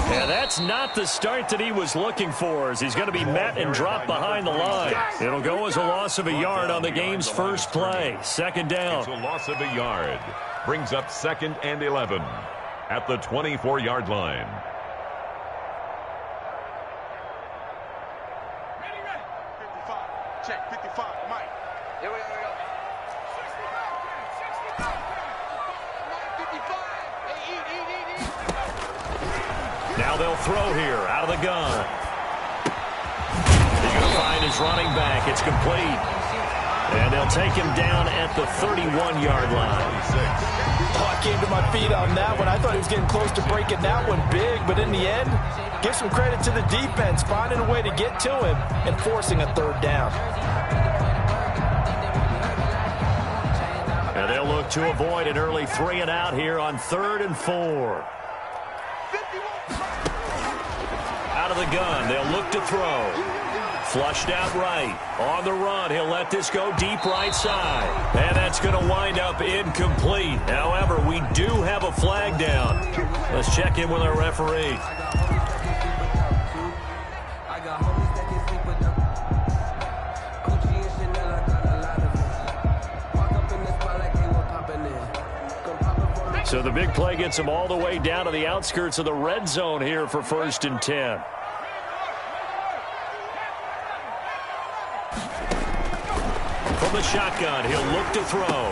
Yeah, that's not the start that he was looking for, as he's going to be met and dropped behind the line. It'll go as a loss of a yard on the game's first play. Second down. It's a loss of a yard. Brings up 2nd and 11 at the 24-yard line. Ready. 55. Check. 55. Mike. Here we go. 65. 55. Hey, eat. Now they'll throw here out of the gun. He's going to find his running back. It's complete. And they'll take him down at the 31-yard line. Oh, I came to my feet on that one. I thought he was getting close to breaking that one big, but in the end, give some credit to the defense, finding a way to get to him and forcing a third down. And they'll look to avoid an early 3 and out here on 3rd and 4. Out of the gun, they'll look to throw. Flushed out right. On the run, he'll let this go deep right side. And that's going to wind up incomplete. However, we do have a flag down. Let's check in with our referee. So the big play gets them all the way down to the outskirts of the red zone here for 1st and 10. From the shotgun, he'll look to throw.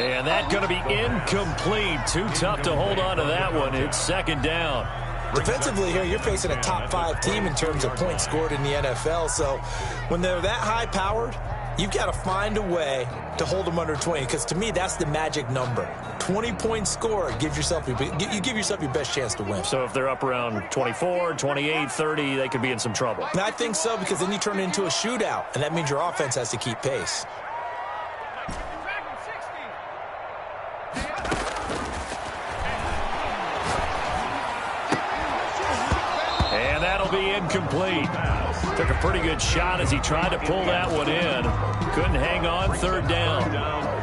And that's going to be incomplete. Too tough to hold on to that one. It's 2nd down. Defensively here, you're facing a top 5 team in terms of points scored in the NFL. So when they're that high-powered, you've got to find a way to hold them under 20, because to me, that's the magic number. 20-point score, you give yourself your best chance to win. So if they're up around 24, 28, 30, they could be in some trouble. And I think so, because then you turn it into a shootout, and that means your offense has to keep pace. And that'll be incomplete. Took a pretty good shot as he tried to pull that one in. Couldn't hang on. 3rd down.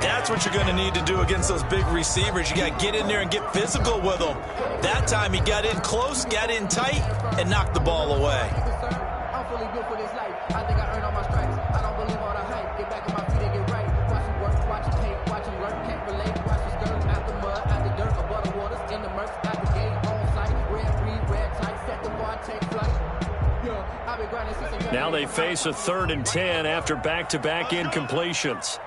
That's what you're going to need to do against those big receivers. You got to get in there and get physical with them. That time he got in close, got in tight, and knocked the ball away. I'm fully built for this life. I think I earned all my stripes. I don't believe all the hype. Get back on my feet and get right. Watch him work, watch him paint, watch him learn. Can't relate. Watch him skirt out the mud, out the dirt, above the waters, in the murk, out the gate, on sight. Red, breed, red, tight. Set the bar, take flight. Now they face a 3rd and 10 after back-to-back incompletions.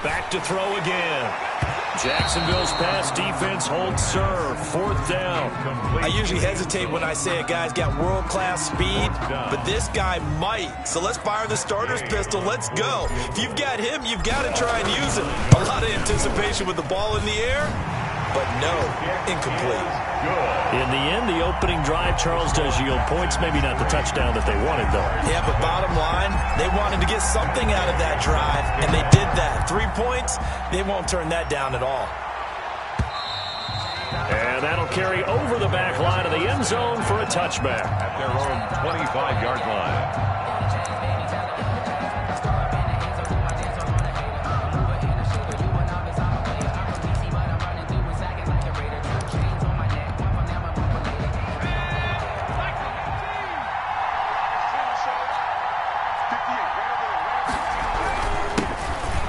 Back to throw again. Jacksonville's pass defense holds serve. 4th down. I usually hesitate when I say a guy's got world-class speed, but this guy might. So let's fire the starter's pistol. Let's go. If you've got him, you've got to try and use him. A lot of anticipation with the ball in the air, but no, incomplete. In the end, the opening drive, Charles, does yield points. Maybe not the touchdown that they wanted, though. Yeah, but bottom line, they wanted to get something out of that drive, and they did that. 3 points, they won't turn that down at all. And that'll carry over the back line of the end zone for a touchback. At their own 25-yard line.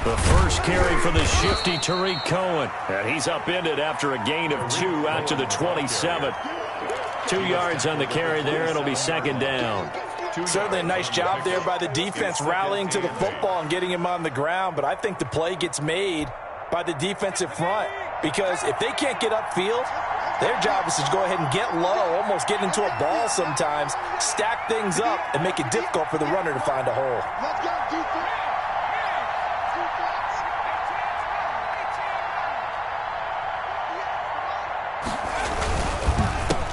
The first carry for the shifty Tariq Cohen. And he's upended after a gain of 2 out to the 27. 2 yards on the carry there. It'll be 2nd down. Certainly a nice job there by the defense rallying to the football and getting him on the ground. But I think the play gets made by the defensive front, because if they can't get upfield, their job is to go ahead and get low, almost get into a ball sometimes, stack things up, and make it difficult for the runner to find a hole. Let's go, defense.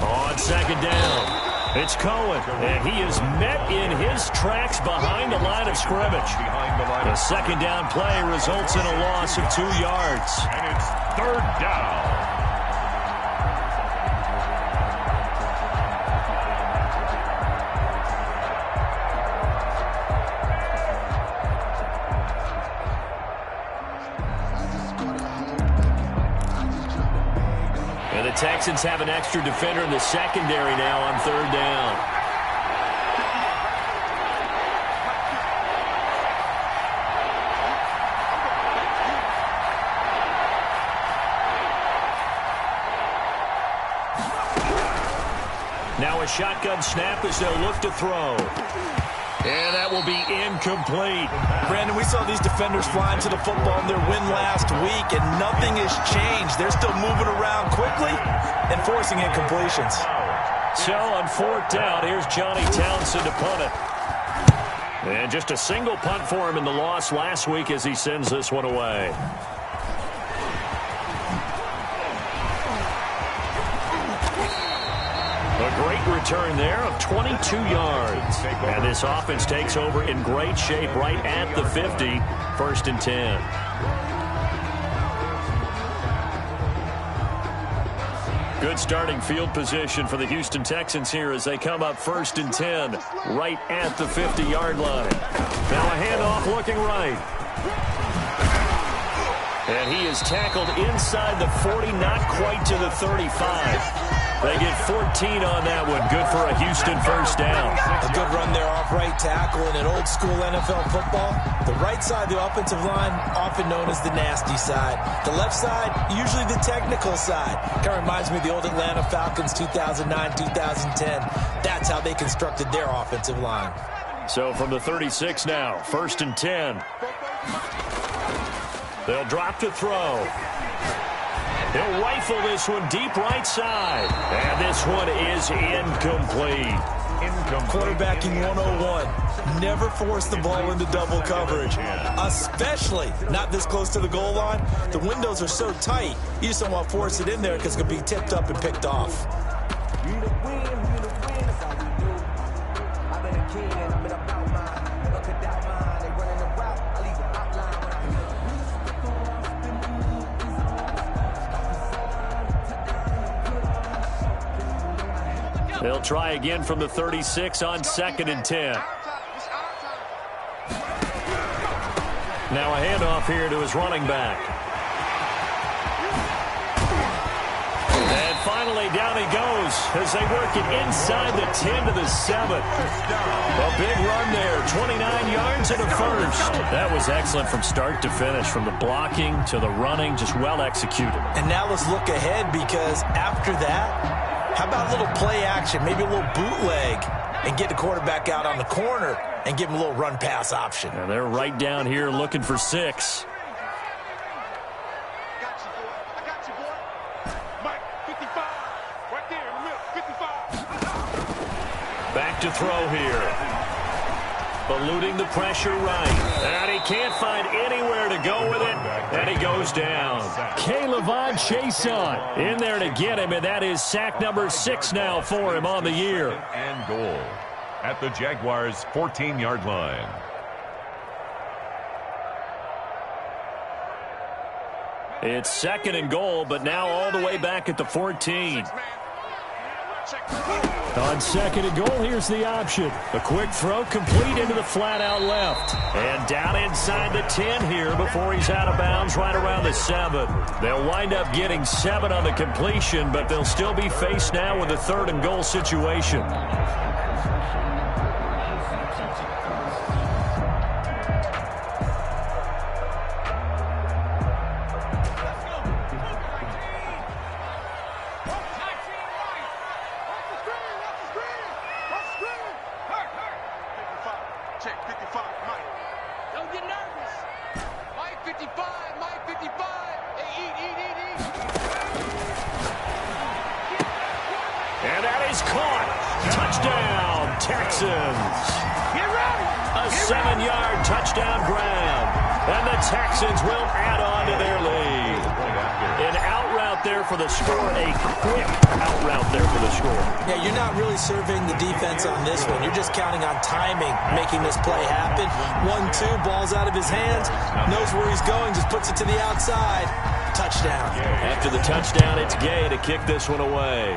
On 2nd down, It's Cohen, and he is met in his tracks behind the line of scrimmage. The second down play results in a loss of 2 yards. And it's third down. And the Texans have an extra defender in the secondary now on third down. Now a shotgun snap as they'll look to throw. And that will be incomplete. Brandon, we saw these defenders flying to the football in their win last week, and nothing has changed. They're still moving around quickly and forcing incompletions. So on fourth down, here's Johnny Townsend to punt it. And just a single punt for him in the loss last week as he sends this one away. A great return there of 22 yards. And this offense takes over in great shape right at the 50, first and 10. Good starting field position for the Houston Texans here as they come up first and 10 right at the 50-yard line. Now a handoff looking right. And he is tackled inside the 40, not quite to the 35. They get 14 on that one. Good for a Houston first down. A good run there off right tackle. In an old-school NFL football, the right side of the offensive line, often known as the nasty side. The left side, usually the technical side. Kind of reminds me of the old Atlanta Falcons 2009-2010. That's how they constructed their offensive line. So from the 36 now, first and 10. They'll drop to throw. He'll rifle this one deep right side. And this one is incomplete. Quarterbacking 101. Never force the ball into double coverage, especially not this close to the goal line. The windows are so tight, you just don't want to force it in there because it could be tipped up and picked off. They'll try again from the 36 on second and 10. Now a handoff here to his running back. And finally down he goes as they work it inside the 10 to the 7. A big run there, 29 yards and a first. That was excellent from start to finish, from the blocking to the running, just well executed. And now let's look ahead, because after that, how about a little play action, maybe a little bootleg, and get the quarterback out on the corner and give him a little run-pass option. And they're right down here looking for 6. I got you, boy. Mike, 55. Right there in the middle, 55. Back to throw here. Eluding the pressure right. And he can't find anywhere to go with it. And he goes down. K'Lavon Chaisson in there to get him, and that is sack number 6 now for him on the year. And goal at the Jaguars' 14-yard line. It's second and goal, but now all the way back at the 14. On second and goal, here's the option. A quick throw complete into the flat out left. And down inside the 10 here before he's out of bounds right around the 7. They'll wind up getting 7 on the completion, but they'll still be faced now with a third and goal situation. Check 55, Mike. Don't get nervous. Mike 55, Mike 55. Hey, eat. And that is caught. Touchdown, Texans. Get ready. A 7-yard touchdown grab. And the Texans will add on to their lead. An out route out there for the score. A quick out route there for the score. Yeah, you're not really surveying the defense on this one. You're just counting on timing, making this play happen. 1-2, ball's out of his hands, knows where he's going, just puts it to the outside. Touchdown. After the touchdown, it's Gay to kick this one away.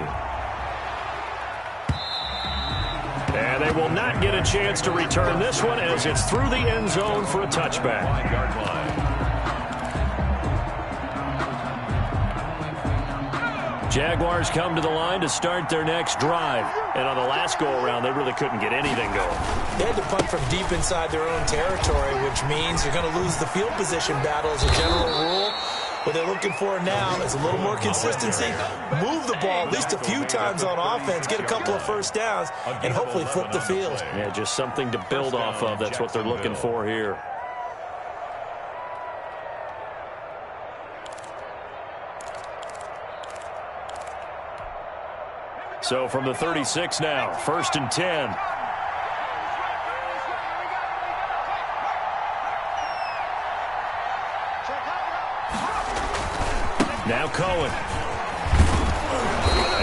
And they will not get a chance to return this one as it's through the end zone for a touchback. 5-yard line. Jaguars come to the line to start their next drive. And on the last go-around, they really couldn't get anything going. They had to punt from deep inside their own territory, which means you're going to lose the field position battle as a general rule. What they're looking for now is a little more consistency, move the ball at least a few times on offense, get a couple of first downs, and hopefully flip the field. Yeah, just something to build off of. That's what they're looking for here. So from the 36 now, 1st and 10. Now Cohen.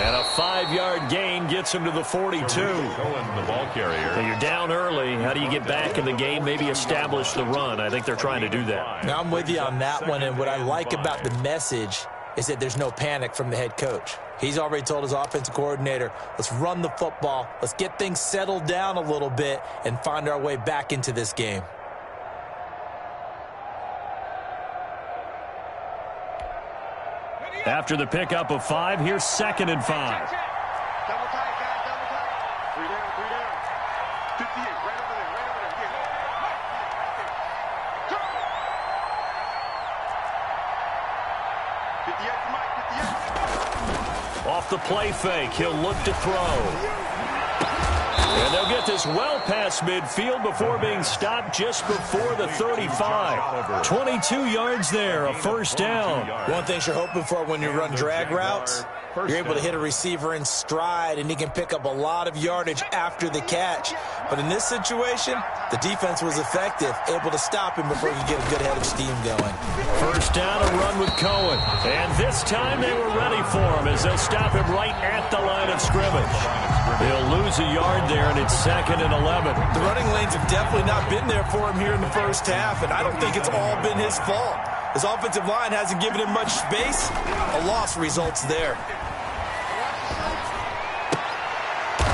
And a 5-yard gain gets him to the 42. Cohen, the ball carrier. Now you're down early. How do you get back in the game, maybe establish the run? I think they're trying to do that. Now I'm with you on that one, and what I like about the message is that there's no panic from the head coach. He's already told his offensive coordinator, let's run the football, let's get things settled down a little bit and find our way back into this game. After the pickup of 5, here's 2nd and 5. Double tight, guys, double tight. 3 down, 3 down. 58, right over there, right over there. Yeah. 58 for Mike, 58. Off the play fake, he'll look to throw. And they'll get this well past midfield before being stopped just before the 35. 22 yards there, a first down. One thing you're hoping for when you run drag routes, you're able to hit a receiver in stride, and he can pick up a lot of yardage after the catch. But in this situation, the defense was effective, able to stop him before you get a good head of steam going. First down, a run with Cohen. And this time they were ready for him as they'll stop him right at the line of scrimmage. They'll lose a yard there, and it's 2nd and 11. The running lanes have definitely not been there for him here in the first half, and I don't think it's all been his fault. His offensive line hasn't given him much space. A loss results there.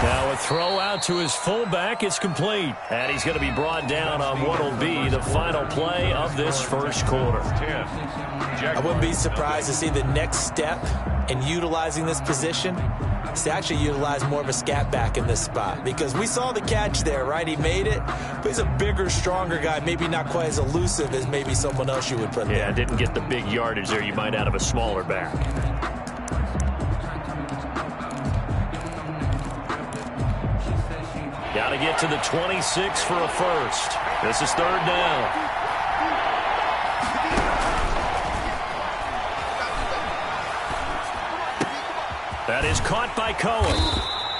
Now a throw out to his fullback is complete. And he's going to be brought down on what will be the final play of this first quarter. I wouldn't be surprised to see the next step in utilizing this position is to actually utilize more of a scat back in this spot. Because we saw the catch there, right? He made it, but he's a bigger, stronger guy, maybe not quite as elusive as maybe someone else you would put there. Yeah, didn't get the big yardage there you might out of a smaller back. Got to get to the 26 for a first. This is 3rd down. That is caught by Cohen.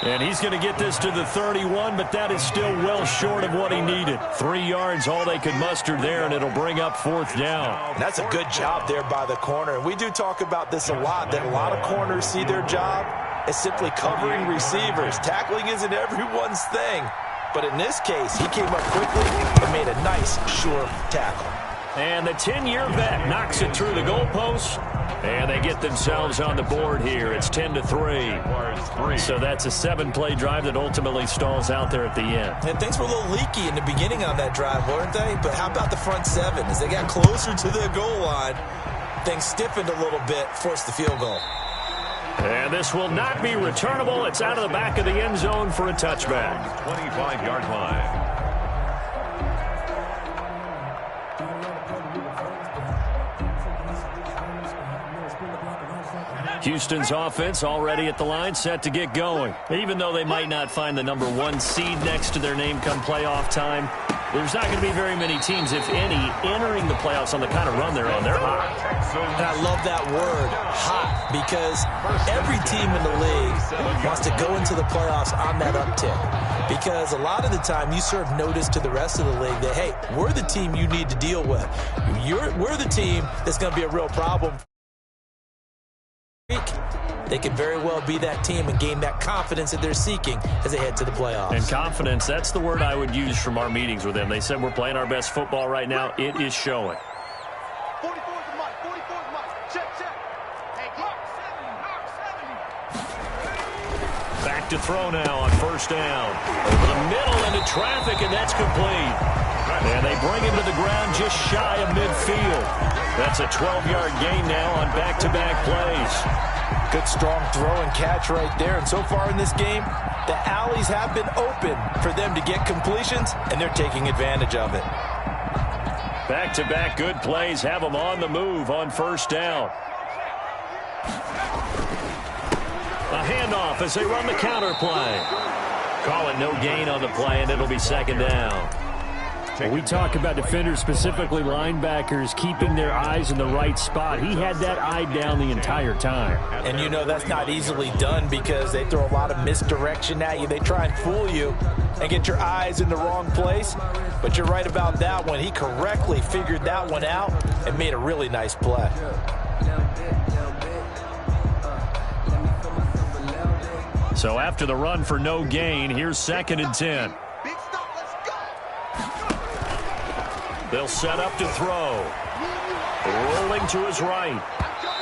And he's going to get this to the 31, but that is still well short of what he needed. 3 yards, all they could muster there, and it'll bring up 4th down. And that's a good job there by the corner. And we do talk about this a lot, that a lot of corners see their job as simply covering receivers. Tackling isn't everyone's thing. But in this case, he came up quickly and made a nice, sure tackle. And the 10-year vet knocks it through the goalpost. And they get themselves on the board here. It's 10-3. So that's a 7-play drive that ultimately stalls out there at the end. And things were a little leaky in the beginning on that drive, weren't they? But how about the front 7? As they got closer to the goal line, things stiffened a little bit, forced the field goal. And this will not be returnable. It's out of the back of the end zone for a touchback. 25-yard line. Houston's offense already at the line, set to get going. Even though they might not find the number 1 seed next to their name come playoff time, there's not going to be very many teams, if any, entering the playoffs on the kind of run they're on. They're hot. And I love that word, hot, because every team in the league wants to go into the playoffs on that uptick. Because a lot of the time you serve notice to the rest of the league that, hey, we're the team you need to deal with. We're the team that's going to be a real problem. they could very well be that team and gain that confidence that they're seeking as they head to the playoffs. And confidence, that's the word I would use from our meetings with them. They said we're playing our best football right now. It is showing. 44's the mic. 44's the mic. Check, check. Hey, Back to throw now on first down. Over the middle into traffic, and that's complete. And they bring him to the ground just shy of midfield. That's a 12-yard gain now on back-to-back plays. Good, strong throw and catch right there. And so far in this game, the alleys have been open for them to get completions, and they're taking advantage of it. Back-to-back good plays have them on the move on first down. A handoff as they run the counter play. Call it no gain on the play, and it'll be second down. When we talk about defenders, specifically linebackers, keeping their eyes in the right spot, he had that eye down the entire time. And you know that's not easily done because they throw a lot of misdirection at you. They try and fool you and get your eyes in the wrong place. But you're right about that one. He correctly figured that one out and made a really nice play. So after the run for no gain, here's 2nd and 10. big stop. Let's go. They'll set up to throw. Rolling to his right.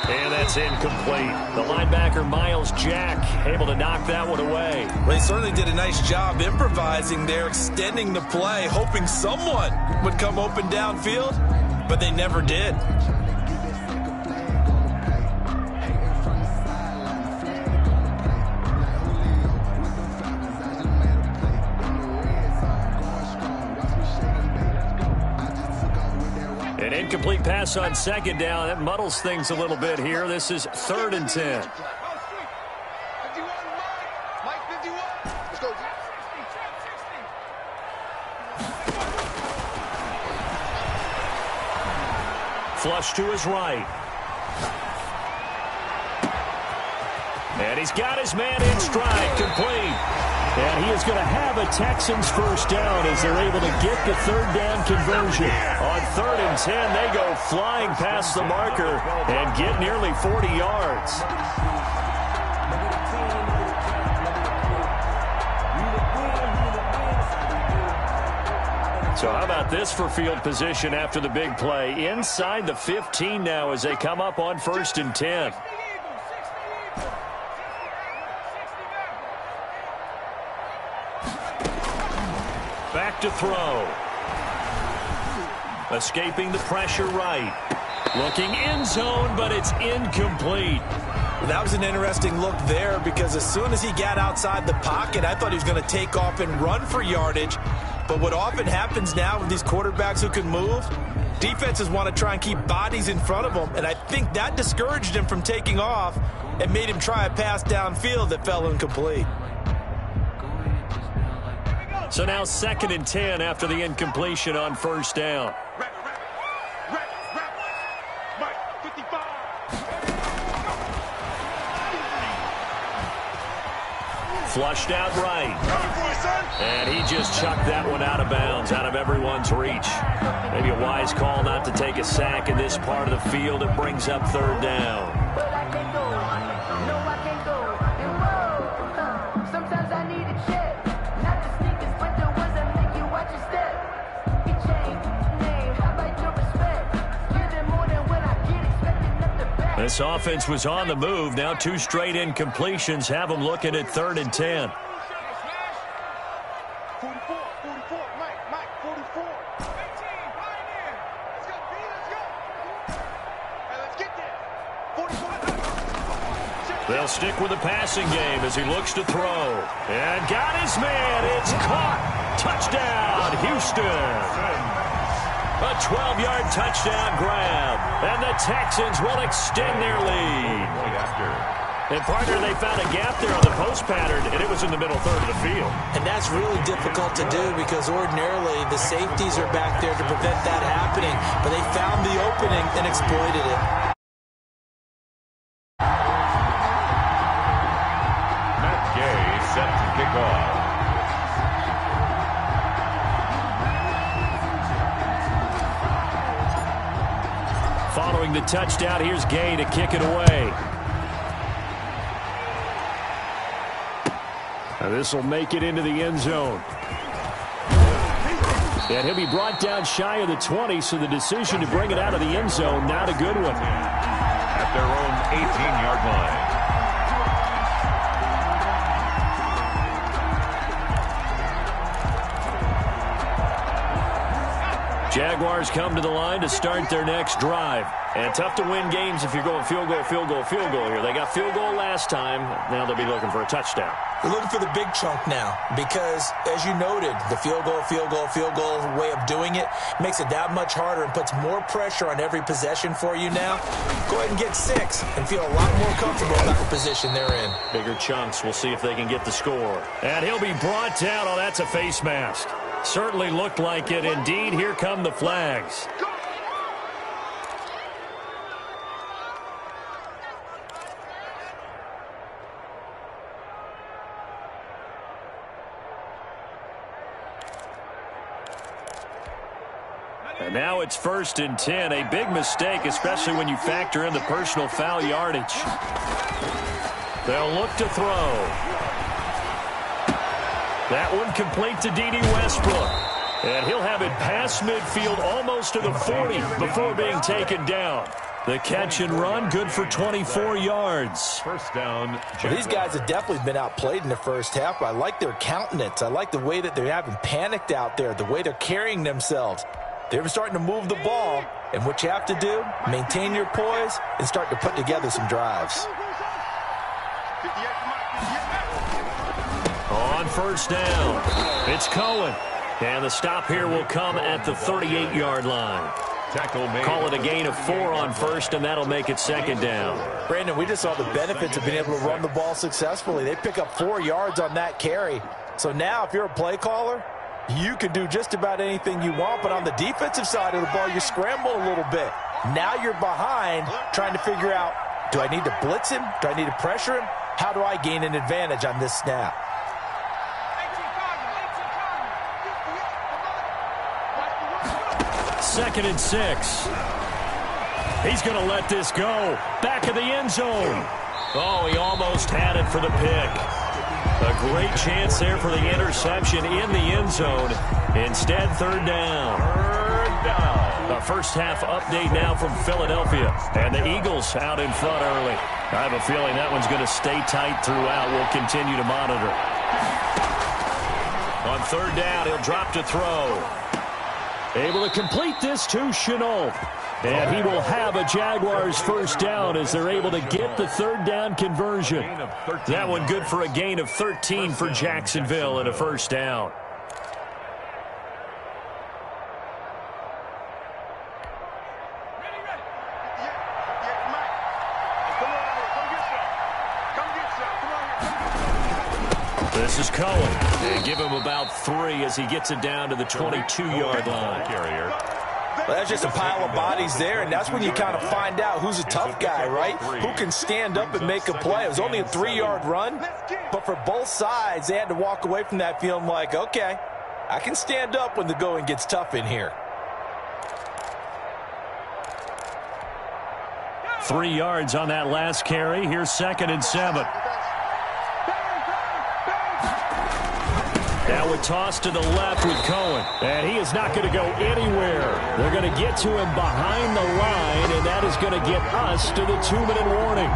And that's incomplete. The linebacker, Miles Jack, able to knock that one away. Well, he certainly did a nice job improvising there, extending the play, hoping someone would come open downfield, but they never did. An incomplete pass on second down. That muddles things a little bit here. This is 3rd and 10. 51, Mike 51. Let's go, G. Flush to his right. And he's got his man in stride, complete. And he is going to have a Texans first down as they're able to get the 3rd down conversion. On 3rd and 10, they go flying past the marker and get nearly 40 yards. So how about this for field position after the big play? Inside the 15 now as they come up on 1st and 10. Back to throw. Escaping the pressure right. Looking end zone, but it's incomplete. That was an interesting look there because as soon as he got outside the pocket, I thought he was going to take off and run for yardage. But what often happens now with these quarterbacks who can move, defenses want to try and keep bodies in front of them, and I think that discouraged him from taking off and made him try a pass downfield that fell incomplete. So now 2nd and 10 after the incompletion on first down. Mike 55. Flushed out right. And he just chucked that one out of bounds, out of everyone's reach. Maybe a wise call not to take a sack in this part of the field. It brings up 3rd down. But I can't go. No, I can't go. And whoa, sometimes I need a check. Not the sneakers, but the ones that make you watch your step. Your chain, name, how about your respect? Give them more than what I get, expecting nothing back. This offense was on the move. Now 2 straight incompletions have them looking at 3rd and 10. 44, Mike 44. 18, right there. Let's go, B, let's go. Hey, let's get there. 44. They'll stick with the passing game as he looks to throw. And got his man. It's caught. Touchdown, Houston. A 12-yard touchdown grab. And the Texans will extend their lead. And, partner, they found a gap there on the post pattern, and it was in the middle third of the field. And that's really difficult to do because ordinarily the safeties are back there to prevent that happening. But they found the opening and exploited it. Matt Gay set to kick off. Following the touchdown, here's Gay to kick it away. Now this will make it into the end zone. And he'll be brought down shy of the 20, so the decision to bring it out of the end zone, not a good one. At their own 18-yard line. Jaguars come to the line to start their next drive. And tough to win games if you're going field goal, field goal, field goal here. They got field goal last time. Now they'll be looking for a touchdown. They're looking for the big chunk now because, as you noted, the field goal way of doing it makes it that much harder and puts more pressure on every possession for you now. Go ahead and get 6 and feel a lot more comfortable about the position they're in. Bigger chunks. We'll see if they can get the score. And he'll be brought down. Oh, that's a face mask. Certainly looked like it. Indeed, here come the flags. And now it's 1st and 10. A big mistake, especially when you factor in the personal foul yardage. They'll look to throw. That one complete to D.D. Westbrook. And he'll have it past midfield almost to the 40 before being taken down. The catch and run, good for 24 yards. First down. Well, these guys have definitely been outplayed in the first half, but I like their countenance. I like the way that they haven't panicked out there, the way they're carrying themselves. They're starting to move the ball, and what you have to do, maintain your poise and start to put together some drives. On first down, it's Cohen. And the stop here will come at the 38-yard line. Tackle made. Call it a gain of 4 on first, and that'll make it 2nd down. Brandon, we just saw the benefits of being able to run the ball successfully. They pick up 4 yards on that carry. So now if you're a play caller, you can do just about anything you want, but on the defensive side of the ball, you scramble a little bit. Now you're behind trying to figure out, do I need to blitz him? Do I need to pressure him? How do I gain an advantage on this snap? 2nd and 6. He's going to let this go. Back of the end zone. Oh, he almost had it for the pick. A great chance there for the interception in the end zone. Instead, 3rd down. A first half update now from Philadelphia. And the Eagles out in front early. I have a feeling that one's going to stay tight throughout. We'll continue to monitor. On 3rd down, he'll drop to throw. Able to complete this to Chenault. And he will have a Jaguars first down as they're able to get the 3rd down conversion. That one good for a gain of 13 for Jacksonville and a first down. This is Cohen. And give him about 3 as he gets it down to the 22-yard line. Well, that's just a pile of bodies there, and that's when you kind of find out who's a tough guy, right? Who can stand up and make a play. It was only a 3-yard run, but for both sides, they had to walk away from that feeling like, okay, I can stand up when the going gets tough in here. 3 yards on that last carry. Here's 2nd and 7. Now a toss to the left with Cohen. And he is not going to go anywhere. They're going to get to him behind the line, and that is going to get us to the 2-minute warning.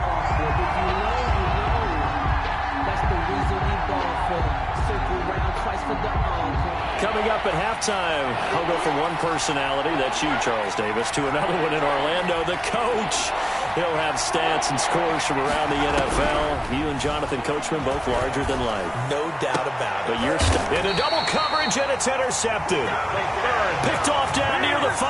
Coming up at halftime, I'll go from one personality, that's you, Charles Davis, to another one in Orlando, the coach. He'll have stats and scores from around the NFL. You and Jonathan Coachman both larger than life. No doubt about it. But you're in a double coverage, and it's intercepted. Picked off down near the 5.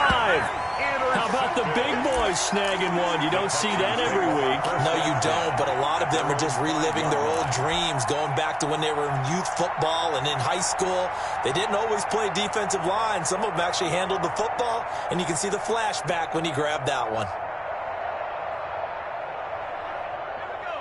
How about the big boys snagging one? You don't see that every week. No, you don't, but a lot of them are just reliving their old dreams, going back to when they were in youth football and in high school. They didn't always play defensive line. Some of them actually handled the football, and you can see the flashback when he grabbed that one.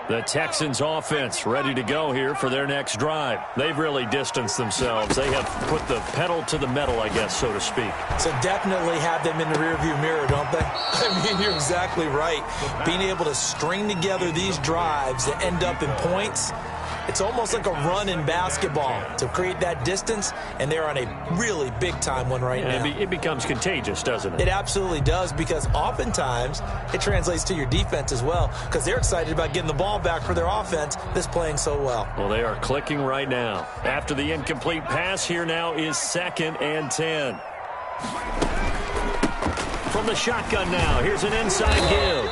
The Texans offense ready to go here for their next drive. They've really distanced themselves. They have put the pedal to the metal, I guess, so to speak. So definitely have them in the rearview mirror, don't they? I mean, you're exactly right. Being able to string together these drives that end up in points, It's almost like a run in basketball to create that distance, and they're on a really big-time one right now. It becomes contagious, doesn't it? It absolutely does, because oftentimes it translates to your defense as well, because they're excited about getting the ball back for their offense that's playing so well. Well, they are clicking right now. After the incomplete pass, here now is 2nd and 10. From the shotgun now, here's an inside give.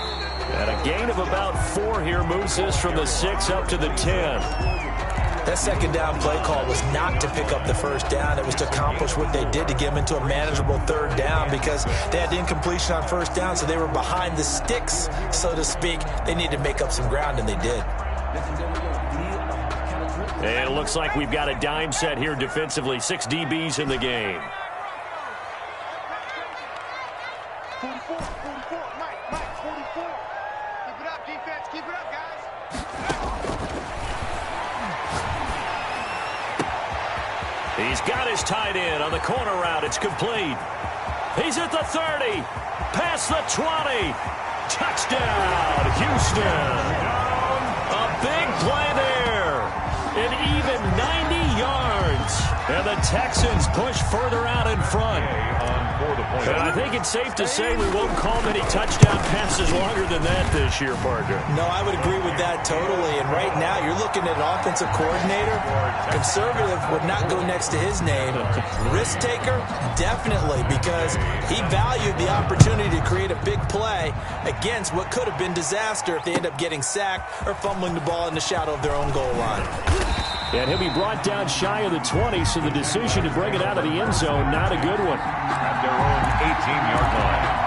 And a gain of about 4 here moves this from the 6 up to the 10. That second down play call was not to pick up the first down. It was to accomplish what they did to get them into a manageable 3rd down, because they had incompletion on 1st down, so they were behind the sticks, so to speak. They needed to make up some ground, and they did. And it looks like we've got a dime set here defensively. 6 DBs in the game. 44, Mike, 44. Keep it up, defense. Keep it up, guys. He's got his tight end on the corner route. It's complete. He's at the 30. Past the 20. Touchdown, Houston. A big play there. An even 90 yards. And the Texans push further out in front. And I think it's safe to say we won't call many touchdown passes longer than that this year, Parker. No, I would agree with that totally. And right now, you're looking at an offensive coordinator. Conservative would not go next to his name. Risk taker, definitely, because he valued the opportunity to create a big play against what could have been disaster if they end up getting sacked or fumbling the ball in the shadow of their own goal line. And he'll be brought down shy of the 20, so the decision to bring it out of the end zone, not a good one. At their own 18-yard line.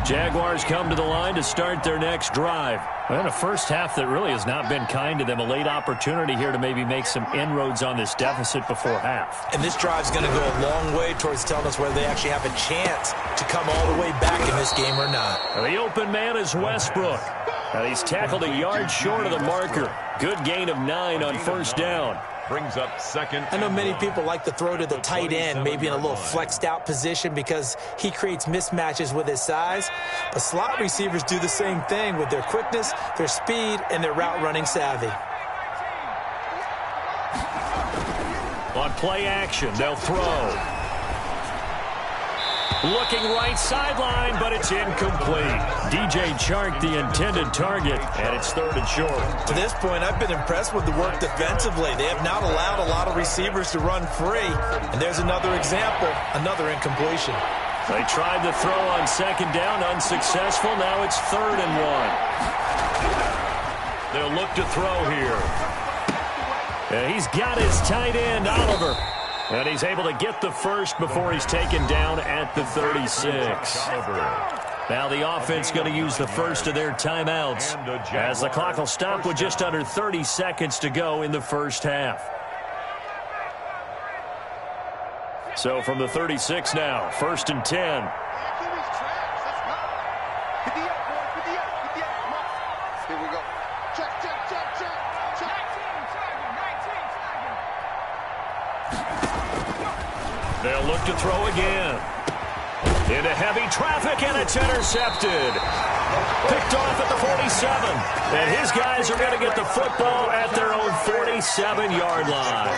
Jaguars come to the line to start their next drive. And a first half that really has not been kind to them. A late opportunity here to maybe make some inroads on this deficit before half. And this drive's going to go a long way towards telling us whether they actually have a chance to come all the way back in this game or not. The open man is Westbrook. And he's tackled a yard short of the marker. Good gain of 9 on first down. Brings up 2nd. I know many people like to throw to the tight end, maybe in a little flexed out position because he creates mismatches with his size. But slot receivers do the same thing with their quickness, their speed, and their route running savvy. On play action, they'll throw. Looking right sideline, but it's incomplete. DJ Chark, the intended target, and it's 3rd and short. To this point, I've been impressed with the work defensively. They have not allowed a lot of receivers to run free. And there's another example, another incompletion. They tried the throw on 2nd down, unsuccessful. Now it's 3rd and 1. They'll look to throw here. And he's got his tight end, Oliver. And he's able to get the first before he's taken down at the 36. Now the offense going to use the first of their timeouts as the clock will stop with just under 30 seconds to go in the first half. So from the 36 now, 1st and 10. Here we go. Check. They'll look to throw again. Into heavy traffic, and it's intercepted. Picked off at the 47. And his guys are going to get the football at their own 47-yard line.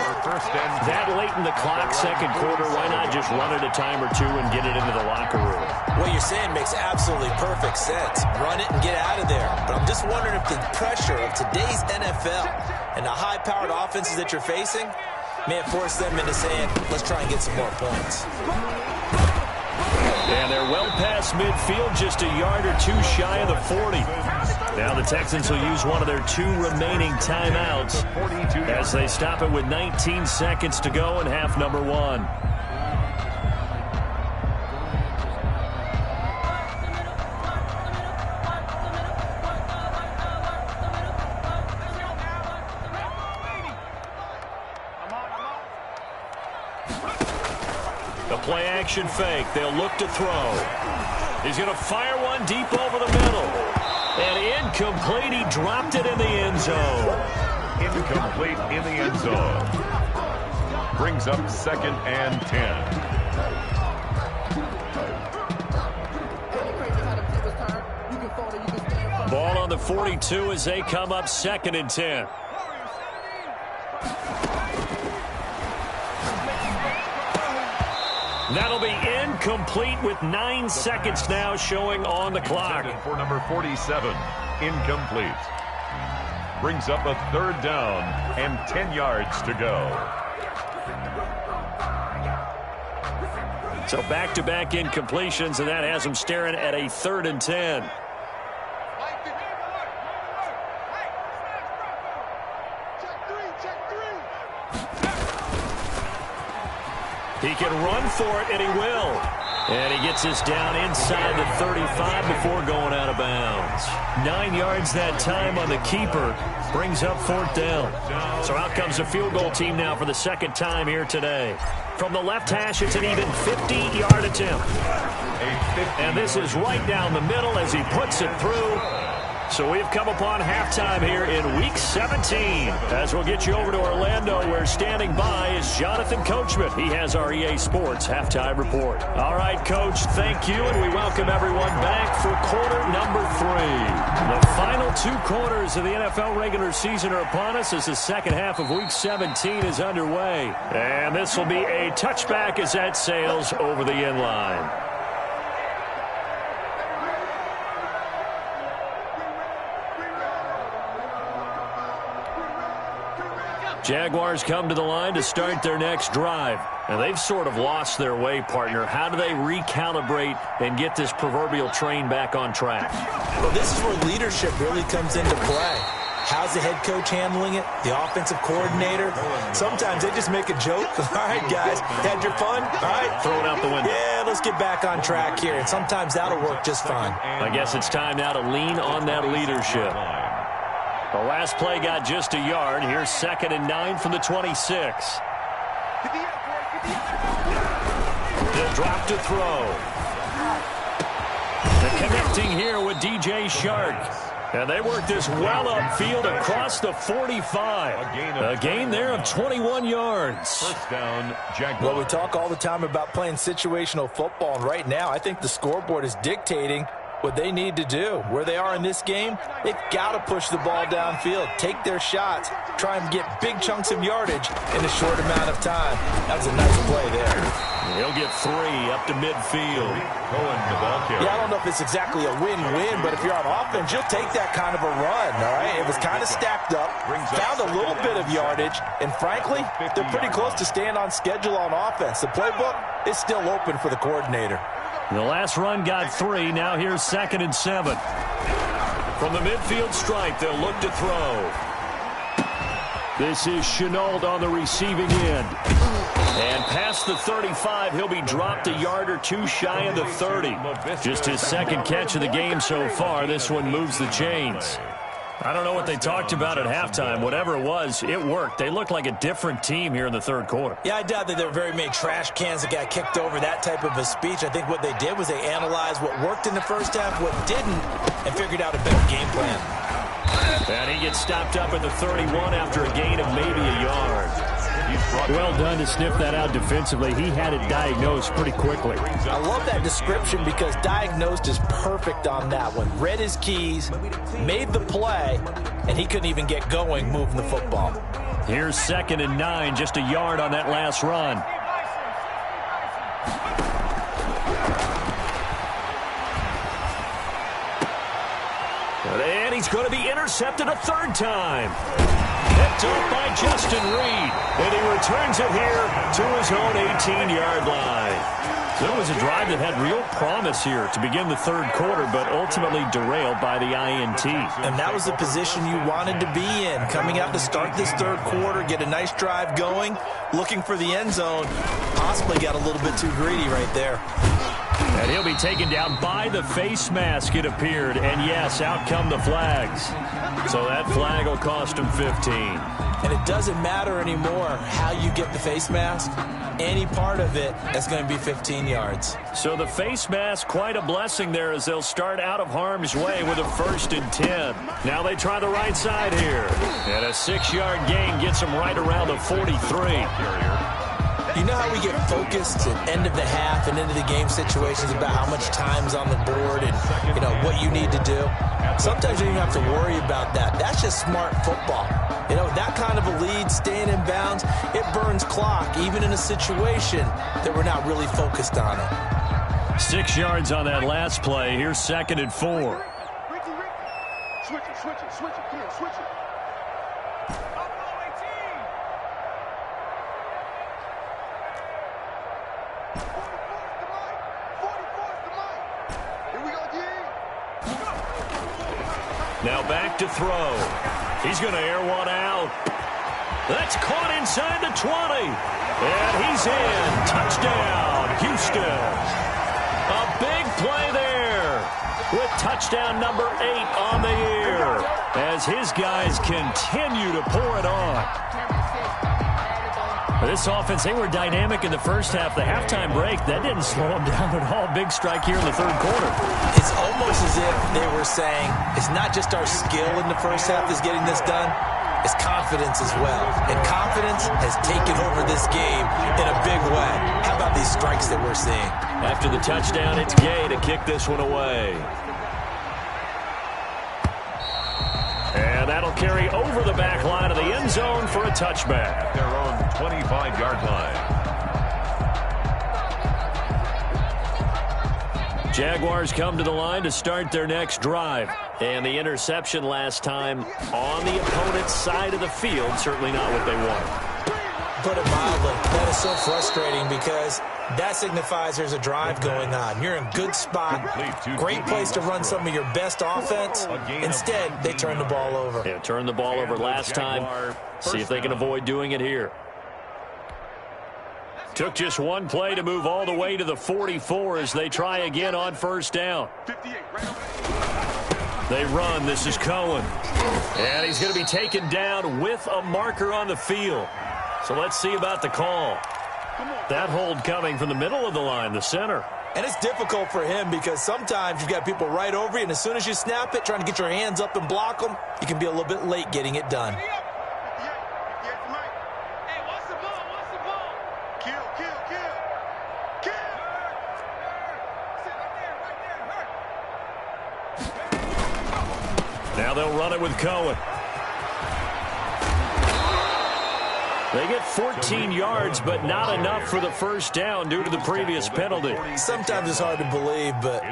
That late in the clock, 2nd quarter, why not just run it a time or two and get it into the locker room? What you're saying makes absolutely perfect sense. Run it and get out of there. But I'm just wondering if the pressure of today's NFL and the high-powered offenses that you're facing may have forced them into saying, let's try and get some more points. And they're well past midfield, just a yard or 2 shy of the 40. Now the Texans will use one of their 2 remaining timeouts as they stop it with 19 seconds to go in half number 1. The play action fake. They'll look to throw. He's going to fire one deep over the middle. And incomplete. He dropped it in the end zone. Incomplete in the end zone. Brings up 2nd and 10. on the 42 as they come up 2nd and 10. That'll be incomplete with 9 seconds now showing on the clock. For number 47, incomplete. Brings up a 3rd down and 10 yards to go. So back-to-back incompletions, and that has them staring at a 3rd and 10. He can run for it, and he will. And he gets this down inside the 35 before going out of bounds. 9 yards that time on the keeper. Brings up 4th down. So out comes the field goal team now for the 2nd time here today. From the left hash, it's an even 50-yard attempt. And this is right down the middle as he puts it through. So we've come upon halftime here in Week 17. As we'll get you over to Orlando, where standing by is Jonathan Coachman. He has our EA Sports Halftime Report. All right, Coach, thank you, and we welcome everyone back for quarter number 3. The final 2 quarters of the NFL regular season are upon us as the second half of Week 17 is underway. And this will be a touchback as that sails over the end line. Jaguars come to the line to start their next drive. And they've sort of lost their way, partner. How do they recalibrate and get this proverbial train back on track? Well, this is where leadership really comes into play. How's the head coach handling it? The offensive coordinator? Sometimes they just make a joke. All right, guys, had your fun? All right. Throw it out the window. Yeah, let's get back on track here. And sometimes that'll work just fine. I guess it's time now to lean on that leadership. The last play got just a yard. Here's 2nd and 9 from the 26. They'll drop to throw. The connecting here with DJ Shark. And they work this well upfield across the 45. A gain there of 21 yards. First down, Jaguars. Well, we talk all the time about playing situational football, and right now I think the scoreboard is dictating what they need to do. Where they are in this game, they've got to push the ball downfield, take their shots, try and get big chunks of yardage in a short amount of time. That was a nice play there. He'll get 3 up to midfield. The ball carrier. Yeah, I don't know if it's exactly a win-win, but if you're on offense, you'll take that kind of a run, all right? It was kind of stacked up, found a little bit of yardage, and frankly, they're pretty close to staying on schedule on offense. The playbook is still open for the coordinator. The last run got 3. Now here's 2nd and 7. From the midfield stripe, they'll look to throw. This is Chenault on the receiving end. And past the 35, he'll be dropped a yard or 2 shy of the 30. Just his 2nd catch of the game so far. This one moves the chains. I don't know what they talked about at halftime. Whatever it was, it worked. They looked like a different team here in the 3rd quarter. Yeah, I doubt that there were very many trash cans that got kicked over, that type of a speech. I think what they did was they analyzed what worked in the first half, what didn't, and figured out a better game plan. And he gets stopped up at the 31 after a gain of maybe a yard. Well done to sniff that out defensively. He had it diagnosed pretty quickly. I love that description because diagnosed is perfect on that one. Read his keys, made the play, and he couldn't even get going moving the football. Here's 2nd and 9, just a yard on that last run. And he's going to be intercepted a 3rd time. Picked up by Justin Reed. And he returns it here to his own 18-yard line. So it was a drive that had real promise here to begin the 3rd quarter, but ultimately derailed by the INT. And that was the position you wanted to be in. Coming out to start this 3rd quarter, get a nice drive going, looking for the end zone. Possibly got a little bit too greedy right there. And he'll be taken down by the face mask, it appeared. And yes, out come the flags. So that flag will cost him 15. And it doesn't matter anymore how you get the face mask. Any part of it is going to be 15 yards. So the face mask, quite a blessing there as they'll start out of harm's way with a 1st and 10. Now they try the right side here. And a 6-yard gain gets them right around the 43. You know how we get focused at end of the half and into the game situations about how much time's on the board and, you know, what you need to do? Sometimes you don't even have to worry about that. That's just smart football. You know, that kind of a lead, staying in bounds, it burns clock, even in a situation that we're not really focused on it. 6 yards on that last play. Here's 2nd and 4. Ricky. Switch it. Come here, switch it. Now back to throw. He's going to air one out. That's caught inside the 20. And he's in. Touchdown, Houston. A big play there with touchdown number 8 on the year as his guys continue to pour it on. This offense, they were dynamic in the first half. The halftime break, that didn't slow them down at all. Big strike here in the third quarter. It's almost as if they were saying, it's not just our skill in the first half that's getting this done, it's confidence as well. And confidence has taken over this game in a big way. How about these strikes that we're seeing? After the touchdown, it's Gay to kick this one away. And that'll carry over the back line of the end zone for a touchback. Their own 25-yard line. Jaguars come to the line to start their next drive. And the interception last time on the opponent's side of the field, certainly not what they wanted. Put it mildly, that is so frustrating because that signifies there's a drive going on. You're in a good spot, great place to run some of your best offense. Instead, they turn the ball over. Yeah, turned the ball over last time. See if they can avoid doing it here. Took just one play to move all the way to the 44 as they try again on first down. They run. This is Cohen. And he's going to be taken down with a marker on the field. So let's see about the call. That hold coming from the middle of the line, the center. And it's difficult for him because sometimes you've got people right over you, and as soon as you snap it, trying to get your hands up and block them, you can be a little bit late getting it done. Now they'll run it with Cohen. They get 14 yards, but not enough for the first down due to the previous penalty. Sometimes it's hard to believe, but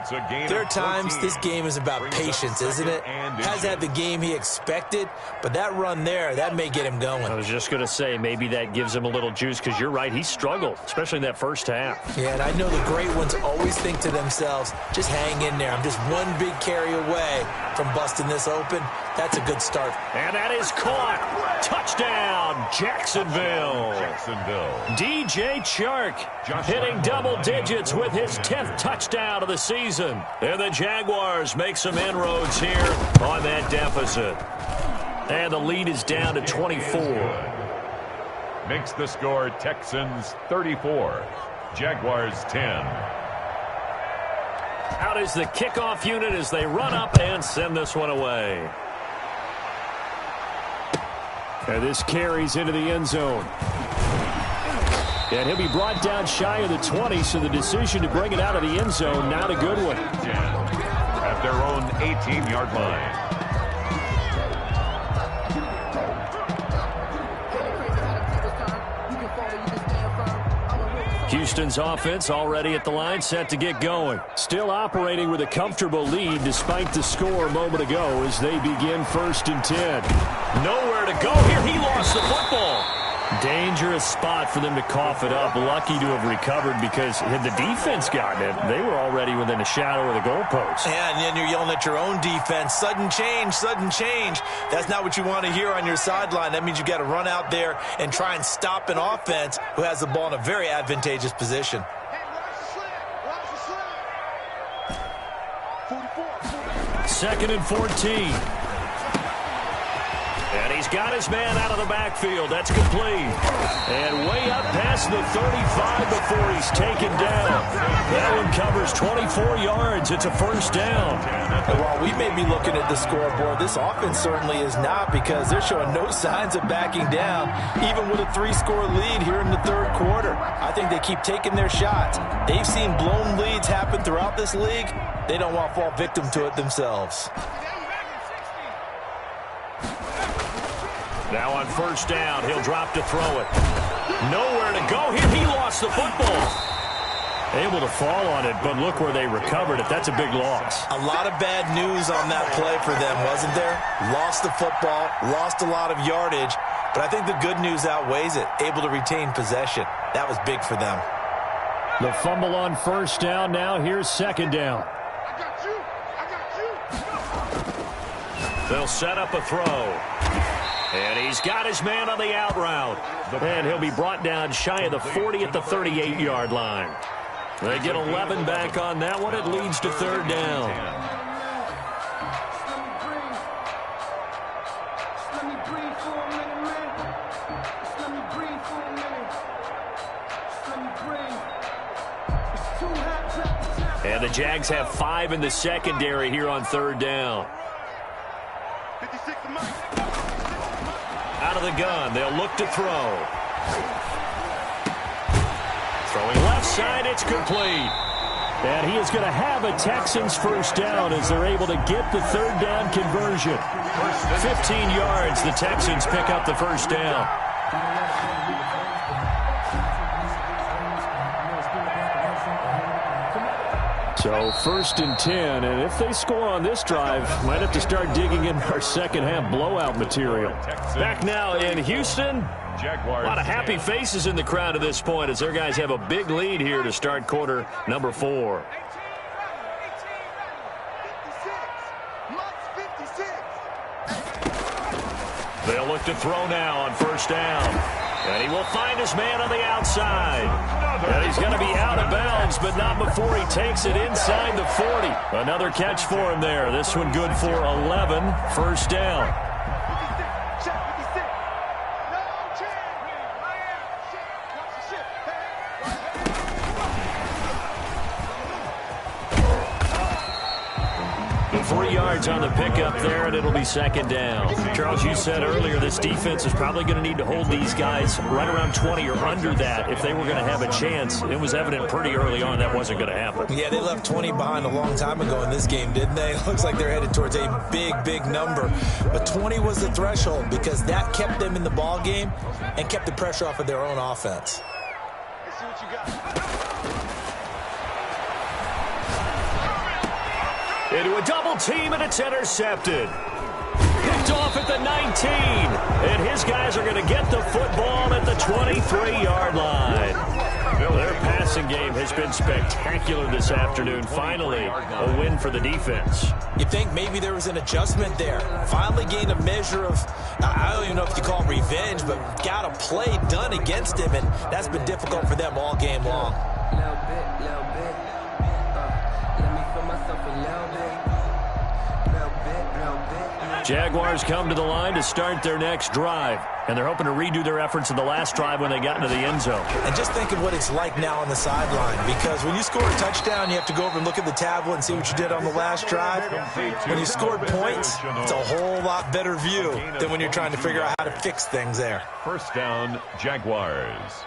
there are times this game is about patience, isn't it? Hasn't had the game he expected, but that run there, that may get him going. I was just going to say, maybe that gives him a little juice because you're right, he struggled, especially in that first half. Yeah, and I know the great ones always think to themselves, just hang in there. I'm just one big carry away from busting this open. That's a good start. And that is caught. Touchdown, Jacksonville. DJ Chark hitting double digits with his 10th touchdown of the season. And the Jaguars make some inroads here on that deficit. And the lead is down to 24. Makes the score Texans 34, Jaguars 10. Out is the kickoff unit as they run up and send this one away. And this carries into the end zone. And he'll be brought down shy of the 20, so the decision to bring it out of the end zone, not a good one. At their own 18-yard line. Houston's offense already at the line, set to get going. Still operating with a comfortable lead despite the score a moment ago as they begin 1st and 10. Nowhere to go here. He lost the football. Dangerous spot for them to cough it up. Lucky to have recovered because had the defense gotten it, they were already within a shadow of the goalpost. Yeah, and then you're yelling at your own defense. Sudden change, sudden change. That's not what you want to hear on your sideline. That means you got to run out there and try and stop an offense who has the ball in a very advantageous position. Second and 14. And he's got his man out of the backfield. That's complete. And way up past the 35 before he's taken down. That one covers 24 yards. It's a first down. And while we may be looking at the scoreboard, this offense certainly is not because they're showing no signs of backing down, even with a 3-score lead here in the third quarter. keep taking their shots. They've seen blown leads happen throughout this league. They don't want to fall victim to it themselves. Now on first down, he'll drop to throw it. Nowhere to go here. He lost the football. Able to fall on it, but look where they recovered it. That's a big loss. A lot of bad news on that play for them, wasn't there? Lost the football, lost a lot of yardage, but I think the good news outweighs it. Able to retain possession. That was big for them. The fumble on first down. Now here's second down. I got you. I got you. They'll set up a throw. And he's got his man on the out route. And he'll be brought down shy of the 40 at the 38-yard line. They get 11 back on that one. It leads to third down. And the Jags have 5 in the secondary here on third down. 56 to Out of the gun, they'll look to throw. Throwing left side, it's complete. And he is going to have a Texans first down as they're able to get the third down conversion. 15 yards, the Texans pick up the first down. So first and 10, and if they score on this drive, might have to start digging in our second half blowout material. Back now in Houston. Jaguars. A lot of happy faces in the crowd at this point as their guys have a big lead here to start quarter number 4. 56. They'll look to throw now on first down. And he will find his man on the outside. And he's going to be out of bounds, but not before he takes it inside the 40. Another catch for him there. This one good for 11. First down. The 3 yards on the pickup there, and it'll be second down. Charles, you said earlier this defense is probably going to need to hold these guys right around 20 or under that if they were going to have a chance. It was evident pretty early on that wasn't going to happen. Yeah, they left 20 behind a long time ago in this game, didn't they? It looks like they're headed towards a big, big number. But 20 was the threshold because that kept them in the ball game and kept the pressure off of their own offense. Let's see what you got. Into a double team, and it's intercepted. Picked off at the 19. And his guys are going to get the football at the 23-yard line. Their passing game has been spectacular this afternoon. Finally, a win for the defense. You think maybe there was an adjustment there. Finally gained a measure of, I don't even know if you call it revenge, but got a play done against him, and that's been difficult for them all game long. Little bit. Let me feel myself a little bit. Jaguars come to the line to start their next drive. And they're hoping to redo their efforts in the last drive when they got into the end zone. And just think of what it's like now on the sideline, because when you score a touchdown, you have to go over and look at the tablet and see what you did on the last drive. When you scored points, it's a whole lot better view than when you're trying to figure out how to fix things there. First down, Jaguars.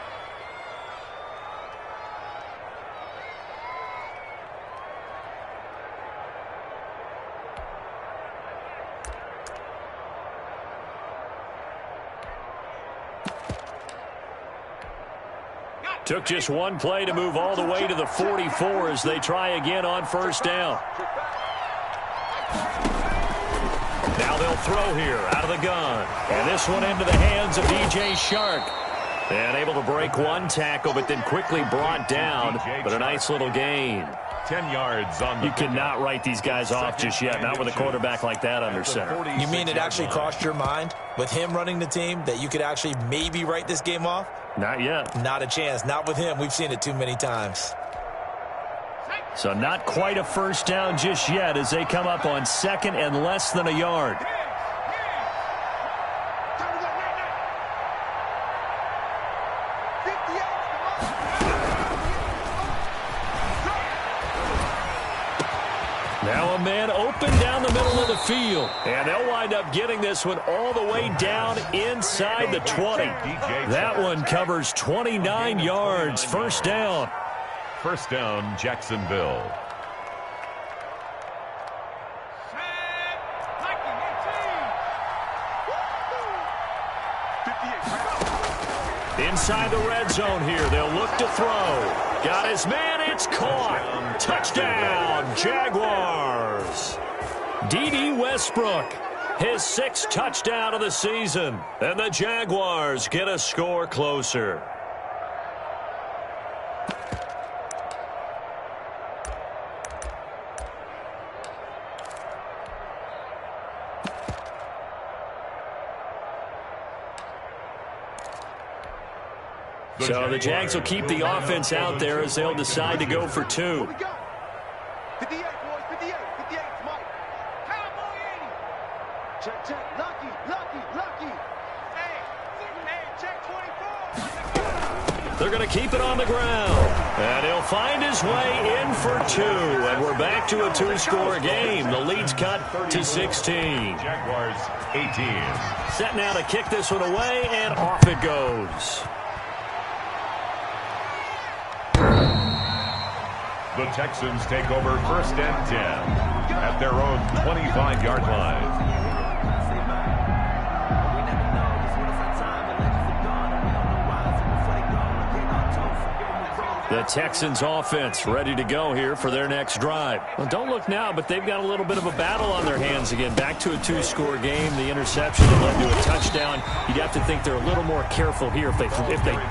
Took just one play to move all the way to the 44 as they try again on first down. Now they'll throw here out of the gun. And this one into the hands of DJ Shark. And able to break one tackle, but then quickly brought down. But a nice little gain. 10 yards on the You cannot write these guys off just yet, not with a quarterback like that under center. You mean it actually crossed your mind with him running the team that you could actually maybe write this game off? Not yet. Not a chance. Not with him. We've seen it too many times. So not quite a first down just yet as they come up on second and less than a yard. Now a man open down the middle of the field. And they'll wind up getting this one all the way down inside the 20. That one covers 29 yards. First down. First down, Jacksonville. Inside the red zone here. They'll look to throw. Got his man. It's caught. Touchdown, Jaguars. D.D. Westbrook, his 6th touchdown of the season. And the Jaguars get a score closer. So the Jags will keep the offense out there as they'll decide to go for 2. 58, boys, 58, 58, Mike. Cowboy 80. Check, lucky. Hey, check 24. They're going to keep it on the ground. And he'll find his way in for 2. And we're back to a 2-score game. The lead's cut to 16. Jaguars 18. Set now to kick this one away, and off it goes. The Texans take over first and 10 at their own 25-yard line. The Texans offense ready to go here for their next drive. Well, don't look now, but they've got a little bit of a battle on their hands again. Back to a 2-score game. The interception that led to a touchdown. You'd have to think they're a little more careful here if they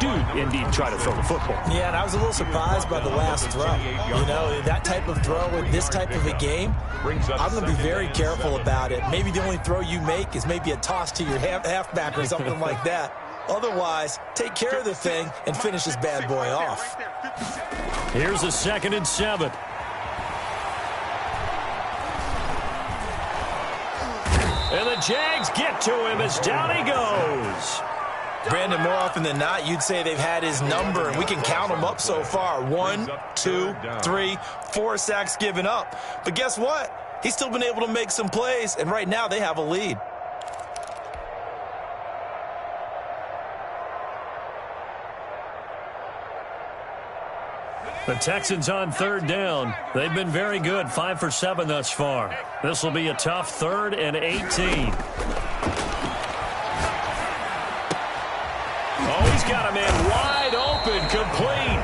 do indeed try to throw the football. Yeah, and I was a little surprised by the last throw. You know, that type of throw in this type of a game, I'm going to be very careful about it. Maybe the only throw you make is maybe a toss to your halfback or something like that. Otherwise, take care of the thing and finish this bad boy off. Here's a 2nd and 7. And the Jags get to him as down he goes. Brandon, more often than not, you'd say they've had his number, and we can count them up so far. 1, 2, 3, 4 sacks given up. But guess what? He's still been able to make some plays, and right now they have a lead. The Texans on 3rd down. They've been very good, 5 for 7 thus far. This will be a tough 3rd and 18. Oh, he's got a man wide open, complete.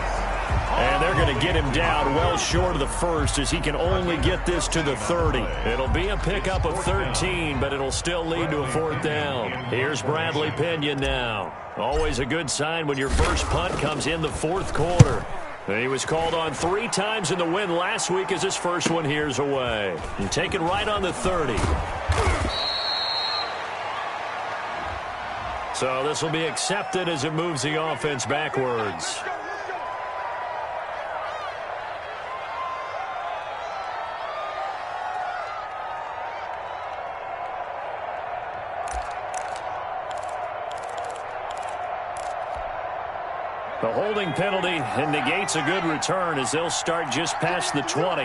And they're going to get him down well short of the 1st as he can only get this to the 30. It'll be a pickup of 13, but it'll still lead to a 4th down. Here's Bradley Pinion now. Always a good sign when your first punt comes in the 4th quarter. He was called on 3 times in the win last week as his first one here's away. And taken right on the 30. So this will be accepted as it moves the offense backwards. The holding penalty negates a good return as they'll start just past the 20.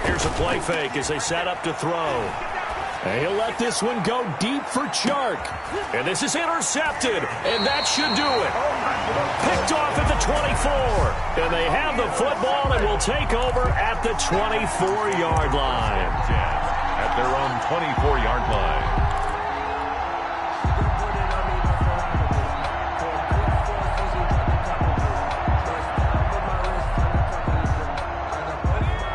Here's a play fake as they set up to throw. And he'll let this one go deep for Chark. And this is intercepted, and that should do it. Picked off at the 24. And they have the football and will take over at the 24-yard line. At their own 24-yard line.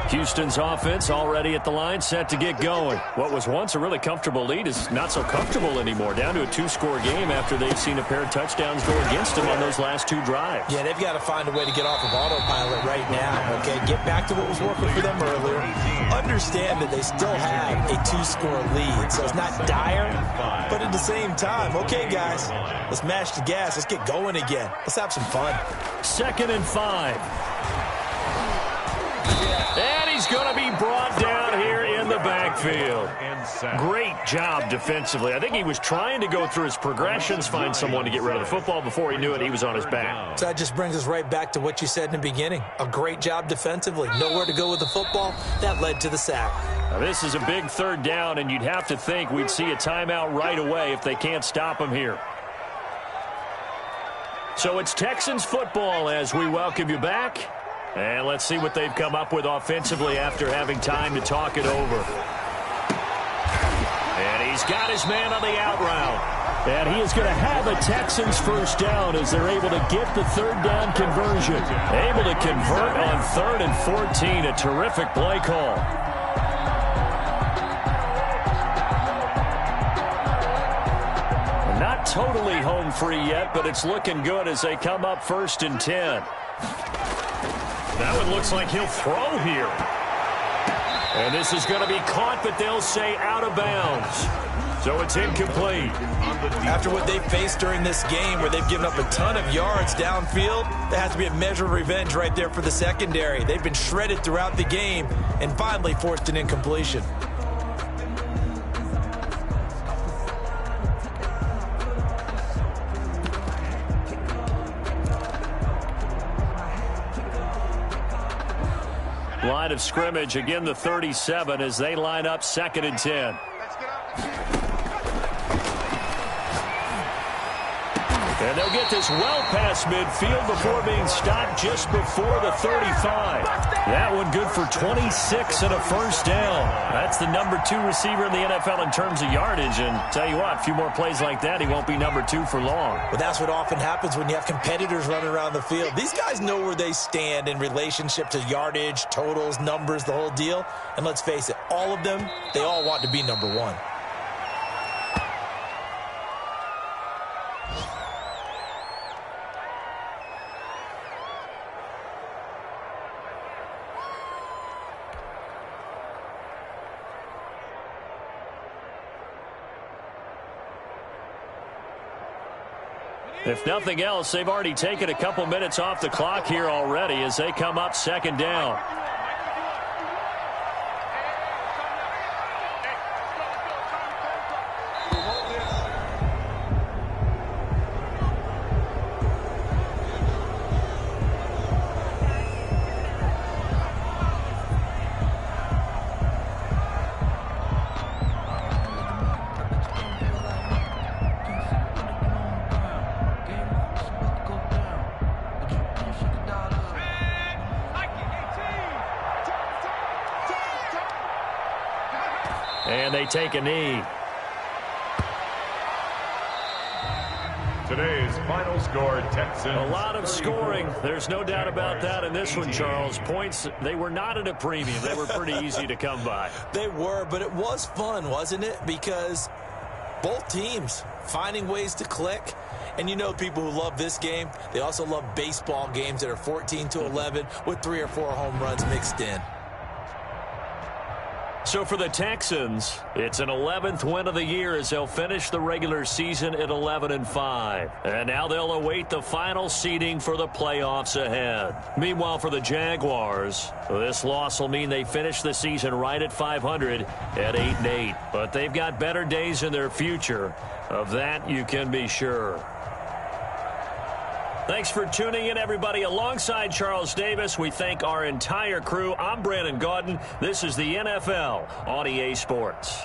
Houston's offense already at the line, set to get going. What was once a really comfortable lead is not so comfortable anymore. Down to a 2-score game after they've seen a pair of touchdowns go against them on those last 2 drives. Yeah, they've got to find a way to get off of autopilot right now, okay? Get back to what was working for them earlier. Understand that they still have a 2-score lead, so it's not dire, but at the same time, okay, guys, let's mash the gas. Let's get going again. Let's have some fun. 2nd and 5. And he's going to be brought down here in the backfield. backfield. Great job defensively. I think he was trying to go through his progressions, find someone to get rid of the football. Before he knew it, he was on his back. So that just brings us right back to what you said in the beginning. A great job defensively. Nowhere to go with the football. That led to the sack. Now, this is a big third down, and you'd have to think we'd see a timeout right away if they can't stop him here. So it's Texans football as we welcome you back. And let's see what they've come up with offensively after having time to talk it over. And he's got his man on the out route. And he is going to have a Texans first down as they're able to get the third down conversion. Able to convert on 3rd and 14. A terrific play call. Not totally home free yet, but it's looking good as they come up 1st and 10. That one looks like he'll throw here. And this is going to be caught, but they'll say out of bounds. So it's incomplete. After what they've faced during this game where they've given up a ton of yards downfield, there has to be a measure of revenge right there for the secondary. They've been shredded throughout the game and finally forced an incompletion. Line of scrimmage, again the 37 as they line up 2nd and 10. And they'll get this well past midfield before being stopped just before the 35. That one good for 26 and a first down. That's the number 2 receiver in the NFL in terms of yardage. And tell you what, a few more plays like that, he won't be number 2 for long. But that's what often happens when you have competitors running around the field. These guys know where they stand in relationship to yardage, totals, numbers, the whole deal. And let's face it, all of them, they all want to be number 1. If nothing else, they've already taken a couple minutes off the clock here already as they come up 2nd down. And they take a knee. Today's final score, Texans. A lot of scoring. There's no doubt about that in this one, Charles. Points, they were not at a premium. They were pretty easy to come by. They were, but it was fun, wasn't it? Because both teams finding ways to click. And you know people who love this game, they also love baseball games that are 14-11 with 3 or 4 home runs mixed in. So for the Texans, it's an 11th win of the year as they'll finish the regular season at 11-5. And now they'll await the final seeding for the playoffs ahead. Meanwhile, for the Jaguars, this loss will mean they finish the season right at 500 at 8-8. But they've got better days in their future. Of that, you can be sure. Thanks for tuning in, everybody. Alongside Charles Davis, we thank our entire crew. I'm Brandon Gaudin. This is the NFL on EA Sports.